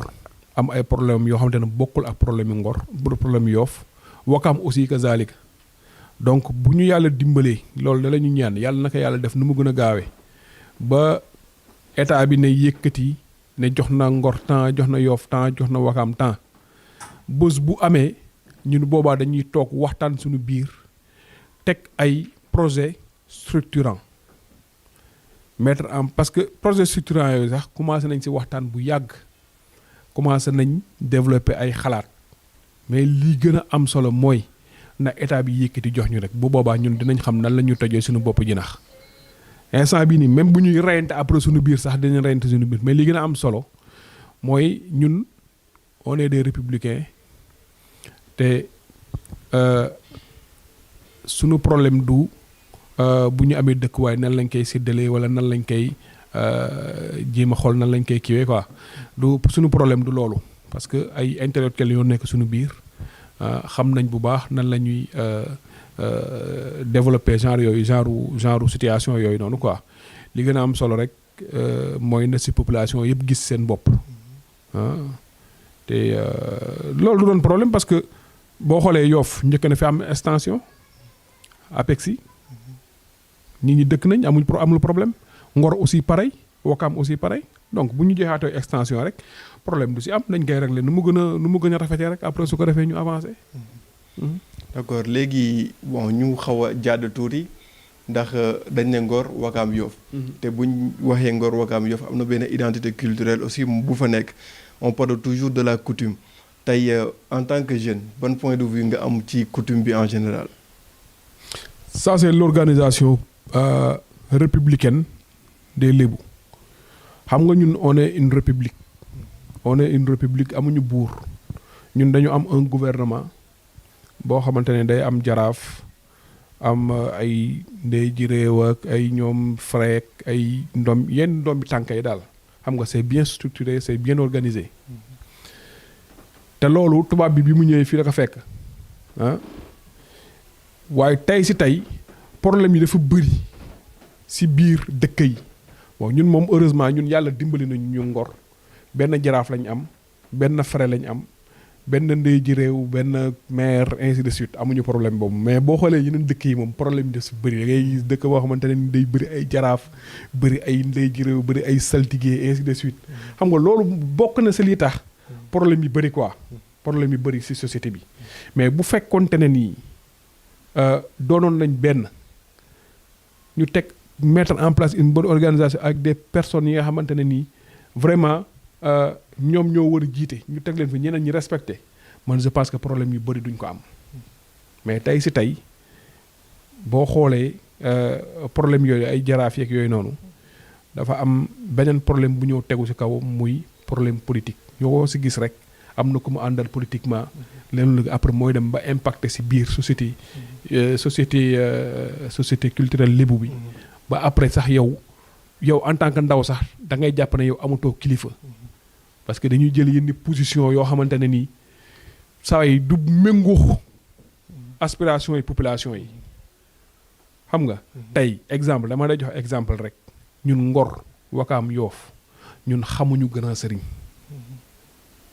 am ay problème yoo xamante ne bokkul ak problème yi Ngor bu problème Yoff Wakam aussi kazalika donc bu ñu yàlla dimbalee loolu da la ñu ñaan yàlla naka yàlla def nu mu gën a gaawee ba état bi ne yëkkati ne jox na Ngor temps jox na Yoff temps jox na Wakam temps bés bu amee ñun boobaa dañuy toog waxtaan suñu biir teg ay projet structurant mettre en parce que projet structurant yooyu sax commencé nañ ci waxtaan bu yàgg commencé nañ développer ay xalaat mais li gën a am solo mooy na état bi yëkkati jox ñu rek bu boobaa ñun dinañ xam nan la ñu tojee suñu bopp jinax instant bii nii même bu ñuy reyante après suñu biir sax dinañ reyante suñu biir mais li gën a am solo mooy ñun on est des républicains te suñu problème du bu ñu amee dëkkuwaay nan lañ koy séddalee wala nan lañ koy jéem a xool nan lañ koy kiiwee quoi du suñu problème du loolu parce que ay intellectuels yoo nekk suñu biir xam nañ bu baax nan la ñuy développer genre situation yooyu noonu quoi li gën a am solo rek mooy na ci population yëpp gis seen bopp te loolu du doon problème parce que boo xoolee Yoff njëkk na fi am extension APEXI nit ñi dëkk nañ amul problème Ngor aussi pareil Wakam aussi pareil donc bu ñu joxaatoo extension rek problème du ci am nañ koy régler nu mu gën a rafetee rek après su ko defee ñu avancer. d'accord léegi bon ñu xaw a jàdd tuuti ndax dañ ne Ngor Wakam Yoff te buñ waxee Ngor Wakam Yoff am na benn identité culturelle aussi bu fa nekk on parle toujours de la coutume tey en tant que jeune ban point de vue nga am ci coutume bi en général. Ça c'est l'organisation républicaine des Lébou xam nga ñun on est une république amuñu buur ñun dañu am un gouvernement boo xamante ne day am jaraaf am ay ndey ji réew ak ay ñoom freek ay yenn ndoom bi tànk yi daal xam nga c'est bien structuré c'est bien organisé te loolu tubaab bi mu ñëwee fii la ko fekk ah waaye tey si tey problème yi dafa bëri si biir dëkk yi bon ñun moom heureusement ñun yàlla dimbali nañu ñu Ngor benn jaraaf lañ am benn frère lañ am benn ndey ji réew benn maire ainsi de suite amuñu problème boobu mais boo xoolee yeneen dëkk yi moom problème yi daf si bëri da ngay gis dëkk boo xamante ne day bëri ay jaraaf bëri ay ndey ji réew bëri ay saltige ainsi de suite xam nga loolu bokk na si lii tax problème yi bëri quoi problème yi bëri si société bi mais bu fekkonte ne nii doonoon nañ benn ñu teg mettre en place une bonne organisation avec des personnes yi nga xamante ne nii vraiment ñoom ñoo war a jiite ñu teg leen fi ñeneen ñi respecté man je pense que problème yu bëri duñ ko am mais tey si tey boo xoolee problème yooyu ay jaraaf yeeg yooyu noonu dafa am beneen problème bu ñëw tegu si kaw muy problème politique ñoo ko si gis rek am na ku mu àndal politiquement leen lu après mooy dem ba impacté si biir société société culturelle lébu bi ba après sax yow en tant que ndaw sax da ngay jàpp ne yow amatoo kilifa parce que dañuy jël yenn position yoo xamante ne nii saa yi du méngoo aspiration yi population yi xam nga tey exemple dama lay jox exemple rek ñun Ngor Wakaam Yoof ñun xamuñu grand sëriñ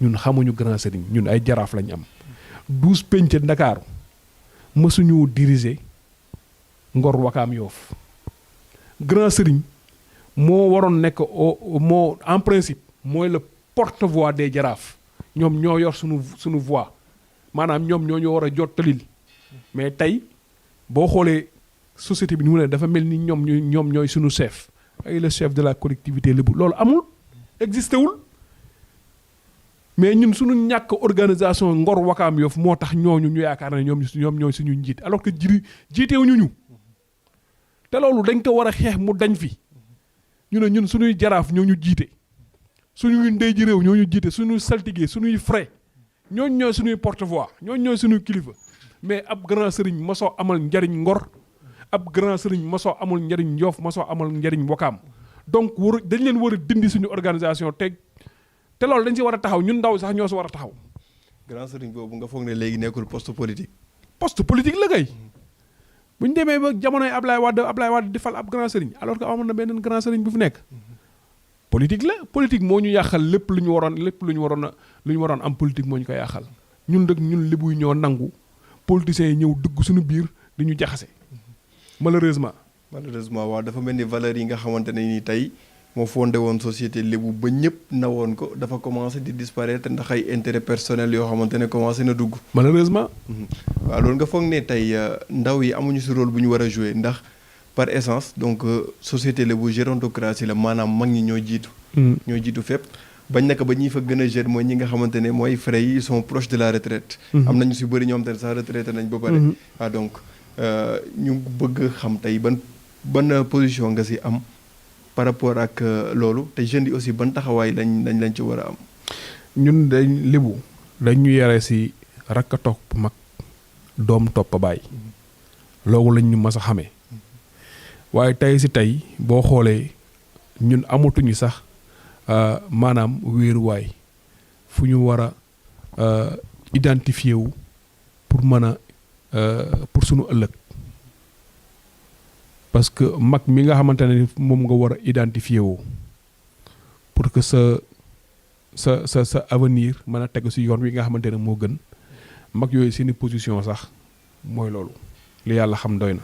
ñun ay jaraaf lañ am 12 penc Ndakaaru mësuñu diriger Ngor Wakaam Yoof grand sëriñ moo waroon nekk moo en principe mooy le porte-voix des jaraaf ñoom ñoo yor suñu voix maanaam ñoom ñoo ñu war a jottalil mais tey boo xoolee société bi ni mu ne dafa mel ni ñoom ñooy suñu chef ay le chef de la collectivité lébu loolu amul existé wul mais ñun suñu ñàkk organisation Ngor Wakaam Yoff moo tax ñooñu ñu yaakaar ne ñoom ñooy suñu njiit alors que jiitewuñu ñu te loolu dañ ko war a xeex mu dañ fi ñu ne ñun suñuy jaraaf ñoo ñu jiite suñuy ndey ji réew ñoo ñu jiite suñuy saltige suñuy frais ñooñu ñooy suñuy porte-voix ñooñu ñooy suñuy kilifa mais ab grand sëriñ mosoo amal njariñ Ngor ab grand sëriñ mosoo amul njariñ Yoff mosoo amal njariñ Wakaam donc dañ leen war a dindi suñu organisation te loolu dañ si war a taxaw ñun ndaw sax ñoo si war a taxaw. grand sëriñ boobu nga foog ne léegi nekkul poste politique. poste politique la kay bu ñu demee ba jamonoy Ablaye Wade di fal ab grand sëriñ alors que amoon na beneen grand sëriñ bu fi nekk. politique la politique moo ñu yàqal lépp lu ñu waroon am politique moo ñu ko yàqal ñun ñun lébu yi ñoo nangu politiciens yi ñëw dugg suñu biir di ñu jaxase malheureusement waaw dafa mel ni valeurs yi nga xamante ne ni tey moo fondé woon société lébu ba ñëpp nawoon ko dafa commencé di disparaître ndax ay intérêt personnel yoo xamante ne commencé na dugg. malheureusement. waaw loolu nga foog ne tey ndaw yi amuñu si rôle bu ñu war a jouer ndax par essence donc société lébu gérontocratie la maanaam mag ñi ñoo jiitu. ñoo jiitu fépp. bañ naka ba ñi fa gën a jeune mooy ñi nga xamante ne mooy frais yi ils sont proches de la retraite. am nañu si bëri ñoo xamante ne sax retraité nañ ba pare. waaw donc ñu bëgg xam tey ban position nga si am par rapport ak loolu te jeunes yi aussi ban taxawaay lañ ci war a am. ñun dañ lébu dañ ñu yare si rakk topp mag doom topp baay. loolu lañ ñu mas a xamee. waaye tey si tey boo xoolee ñun amatuñu sax maanaam wéeruwaay fu ñu war a identifier wu pour mën a pour sunu ëllëg parce que mag mi nga xamante ne moom nga war a identifier wu pour que sa avenir mën a tegu si yoon wi nga xamante ne moo gën mag yooyu seeni position sax mooy loolu li yàlla xam doy na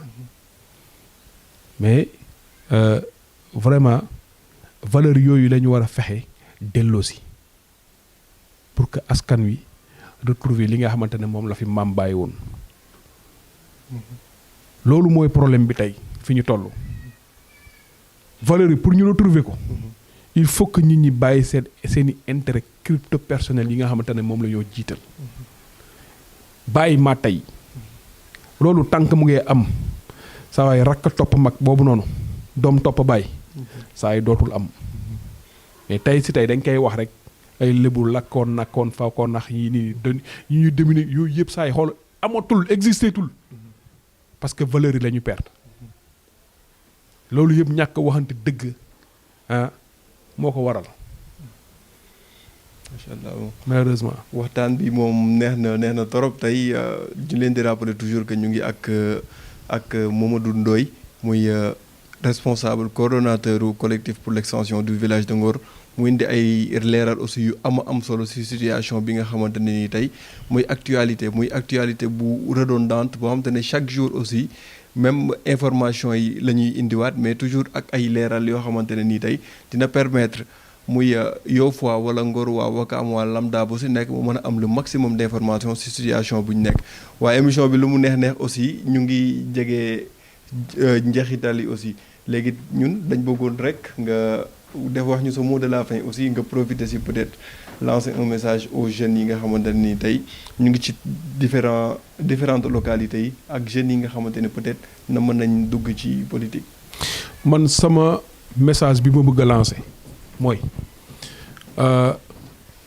mais vraiment valeur yooyu la ñu war a fexe delloosi pour que askan wi retrouver li nga xamante ne moom la fi maam bàyyi woon loolu mooy problème bi tey fi ñu toll valeur yi pour ñu retrouver ko il faut que nit ñi bàyyi seeni intérêt crypto personnel yi nga xamante ne moom la ñoo jiital bàyyi ma tey loolu tànk mu ngi am saa waay rakk topp mag boobu noonu doom topp bàyyi saa yi dootul am mais tey si tey dañ koy wax rek ay lébu lakkoon nakkoon faakoon nax yi nii yi ñuy dominer yooyu yëpp saa yi xool amatul existé tul parce que valeurs yi la ñu perdre loolu yëpp ñàkk waxante dëgg moo ko waral. macha allah malheureusement. waxtaan bi moom neex na torop tey ñu leen di rappeler toujours que ñu ngi ak Mamadou Ndoye muy responsable coordonnateur du collectif pour l'extension du village de Ngor mu indi ay leeral aussi yu am solo ci situation bi nga xamante ne nii tey muy actualité bu redondante boo xamante ne chaque jour aussi même information yi la ñuy indiwaat mais toujours ak ay leeral yoo xamante ne nii tey dina permettre muy Yoff waa wala Ngor waa Wakaam waa lambda bu ci nekk mu mën a am le maximum d'information ci situation bu ñu nekk waaye émission bi lu mu neex aussi ñu ngi jege njeexital yi aussi léegi ñun dañ bëggoon rek nga def wax ñu sa mot de la fin aussi nga profiter ci peut-être lancer un message aux jeunes yi nga xamante ne ni tey ñu ngi ci différentes localités yi ak jeunes yi nga xamante ne peut-être na mën nañ dugg ci politique. man sama message bi ma bëgg a lancer mooy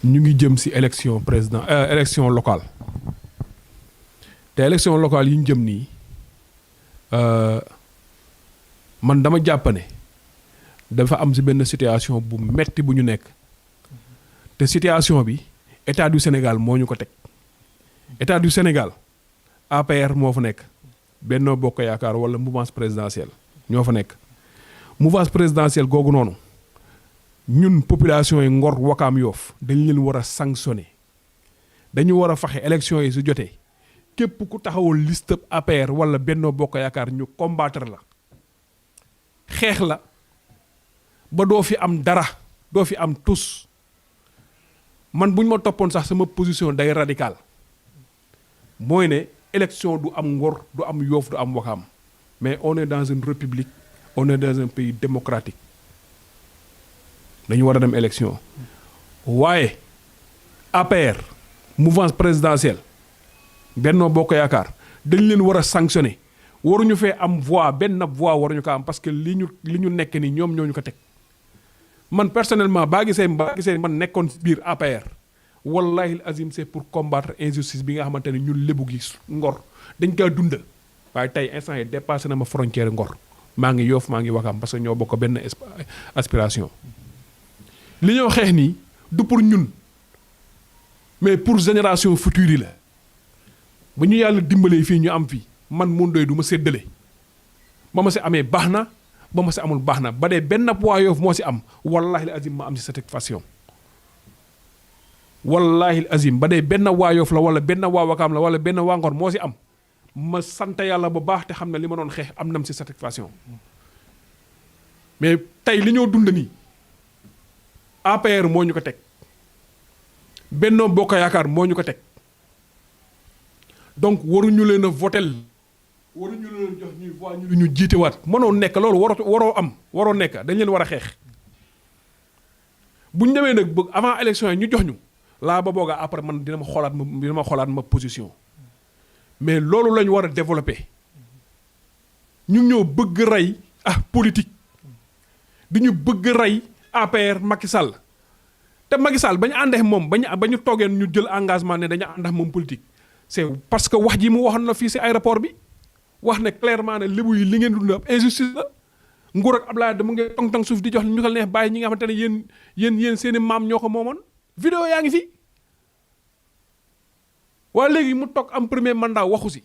ñu ngi jëm ci élection locale te élection locale yi ñu jëm nii man dama jàpp ne dafa am ci benn situation bu metti bu ñu nekk te situation bi état du Sénégal moo ñu ko teg état du Sénégal APR moo fa nekk Benno Bokk Yaakaar wala mouvance présidentielle ñoo fa nekk mouvance présidentielle googu noonu ñun population yi Ngor Wakaam Yoff dañ leen war a sanctionner dañu war a fexe élection yi su jotee képp ku taxawul liste APR wala Benno Bokk Yaakaar ñu combattre la xeex la ba doo fi am dara doo fi am tus man bu ñu ma toppoon sax sama position day radical mooy ne élection du am Ngor du am Yoff du am Wakaam mais on est dans une république on est dans un pays démocratique dañu war a dem élection waaye APR mouvance présidentielle Benno Bokk Yaakaar dañ leen war a sanctionner waruñu fee am voix benn voix waruñu ko am parce que li ñu nekk ni ñoom ñoo ñu ko teg man personnellement baa gisee man nekkoon biir APR wallahi azim c'est pour combattre injustice bi nga xamante ne ñun lébu gi Ngor dañ kaa dund waaye tey instant yi dépassé na ma frontière Ngor maa ngi Yoff maa ngi Wakaam parce que ñoo bokk benn aspiration li ñoo xeex nii du pour ñun mais pour génération future yi la ba ñu yàlla dimbalee fii ñu am fii man mun doy du ma séddale ba ma si amee baax na ba ma si amul baax na ba dee benn waa Yoff moo si am wallahi azim ma am si satisfaction wallahi azim ba dee benn waa Yoff la wala benn waa Wakaam la wala benn waa Ngor moo si am ma sant yàlla bu baax te xam ne li ma doon xeex am nam si satisfaction mais tey li ñoo dund nii APR moo ñu ko teg Benno Bokk Yaakaar moo ñu ko teg donc waruñu leen a votel waruñu leen jox ñuy voix ñu jiitewaat mënoo nekk loolu waroo nekk dañ leen war a xeex bu ñu demee nag bëgg avant élection yi ñu jox ñu laa ba boogaa après man dina ma xoolaat ma position mais loolu la ñu war a développer ñu ñoo bëgg rey politique di ñu bëgg rey APR Macky Sall te Macky Sall ba ñu àndeex moom ba ñu toogeen ñu jël engagement ne dañu àndax moom politique c'est parce que wax ji mu waxoon na fii ci aéroport bi wax ne clairement ne lébu yi li ngeen dund ab injustice la nguur ak Abdoulaye da mu ngi tong-tong suuf di jox ñu ko neex bàyyi ñi nga xamante ne yéen seeni maam ñoo ko moomoon vidéo yaa ngi fi waaye léegi mu toog am premier mandat waxu si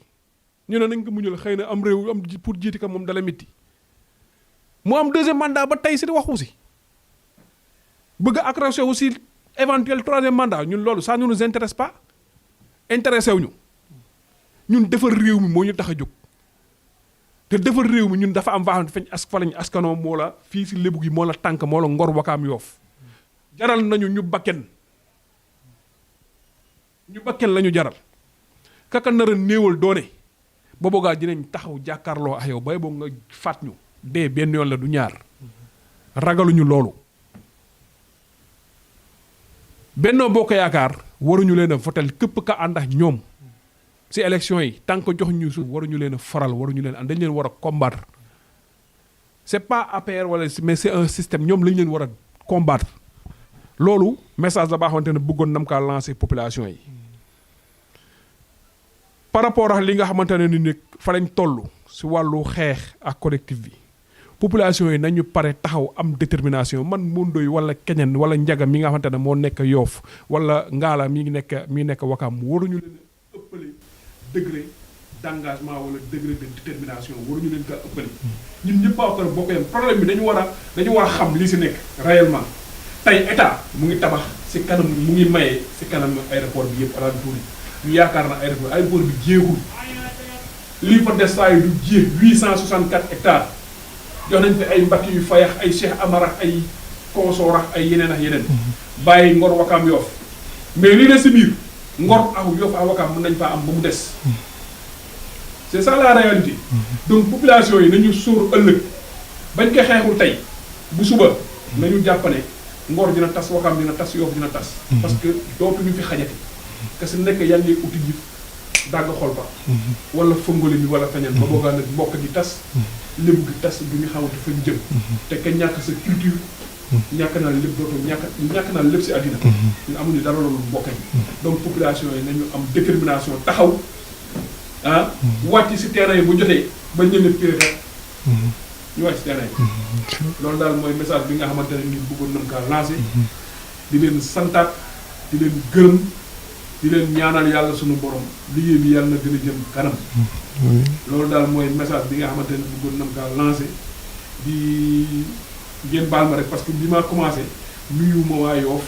ñu ne nañ ko muñal xëy na am réew am pour jiiti ko moom dala métti mu am deuxième mandat ba tey si di waxu si bëgg a accrocher aussi éventuel troisième mandat ñun loolu ça ne nous intéresse pas intéressé wu ñu ñun defar réew mi moo ñu tax a jóg te defar réew mi ñun dafa am baax feñ fa lañ askanoo moo la fii si lébu gi moo la tànk moo la Ngor Wakaam Yoff jaral nañu ñu bakken la ñu jaral kaka nar a néewal doone ba boogaa dinañ taxaw jàkkaarloo ak yow bay boo nga faat ñu dee benn yoon la du ñaar ragaluñu loolu Benno Bokk Yaakaar waruñu leen a votel képp ka ànd ak ñoom ci élection yi tant que jox ñu suuf waruñu leen a faral waruñu leen ànd dañ leen war a combattre c'est pas APR wala mais c'est un système ñoom lañ leen war a combattre loolu message la baa xamante ne bëggoon nam kaa lancer population yi par rapport ak li nga xamante ne ni fa lañ toll si wàllu xeex ak collectif bi population yi nañu pare taxaw am détermination man Moundoy wala keneen wala Njaga mi nga xamante ne moo nekk Yoff wala Ngala mi nekk Wakaam waruñu leen ëppale degré d'engagement wala degré de détermination waruñu leen kaa ëppale ñun ñëpp a ko bokk yam problème bi dañu war a xam li si nekk réellement tey état mu ngi tabax si kanam mu ngi maye si kanam aéroport bi yëpp ala tuuri ñu yaakaar na aéroport bi jeexul lii fa des saa yi du jeex 864 hectares jox nañ fi ay mbakki yu fayax ay Cheikh Amar ak ay consort ak ay yeneen ak yeneen bàyyi Ngor Wakaam Yoff mais lii ne si biir Ngor ak Yoff ak Wakaam mën nañ faa am ba mu des c'est ça la réalité donc population yi nañu sóor ëllëg bañ ko xeexul tey bu suba nañu jàppane Ngor dina tas Wakaam dina tas Yoff dina tas parce que dootuñu fi xajati que su nekk yaa ngi uti ji dagg xol ba wala fëngoli bi wala feneen ba boogaa nag mbokk gi tas lébu gi tas du ñu xamante fañ jëm te ka ñàkk sa culture ñàkk naa lépp dootoo ñàkk naa lépp si àddina ñu amuñu dara loolu mbokk yi donc population yi nañu am détermination taxaw wàcc si terrain yi bu jotee ba ñëme pire rek ñu wàcc si terrain yi loolu daal mooy message bi nga xamante ne ni bëggoon nañ kaa lancé di leen santaat di leen gërëm di leen ñaanal yàlla sunu borom liggéey bi yàlla na gën a jëm kanam loolu daal mooy message bi nga xamante ne bëggoon nam kaa lancé di ngeen baal ma rek parce que bi ma commencé nuyu ma waa Yoff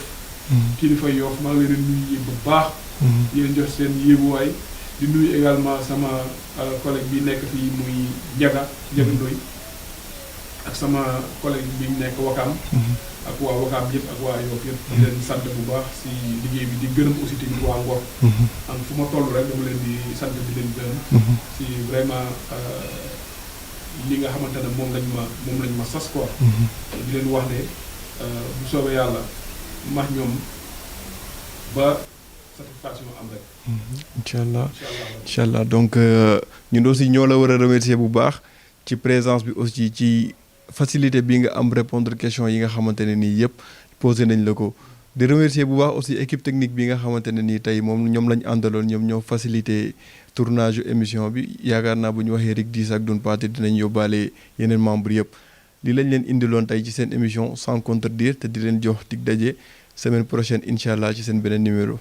kilifa Yoff maa ngi leen di nuyu bu baax yéen jox seen yéeguwaay di nuyu également sama collègue bi nekk fii muy Njaga Ndoy ak sama collègue bi nekk Wakaam ak waa Wakaam yëpp ak waa Yoff yëpp di leen sant bu baax si liggéey bi di gërëm aussi tamit waa Ngor am fu ma toll rek dama leen di sant di leen gërëm si vraiment li nga xamante ne moom lañ ma sas quoi di leen wax ne bu soobee yàlla max ñoom ba satisfaction am rek incha allah donc ñun aussi ñoo la war a remercier bu baax ci présence bi aussi ci facilité bi nga am répondre question yi nga xamante ne nii yëpp posé nañ la ko di remercier bu baax aussi équipe technique bi nga xamante ne nii tey moom ñoom lañ àndaloon ñoom ñoo facilité tournage émission bi yaakaar naa bu ñu waxee Rick Diis ak Doune Pathé dinañ yóbbaale yeneen membres yëpp li lañ leen indiloon tey ci seen émission sans contredire te di leen jox dig daje semaine prochaine incha allah ci seen beneen numéro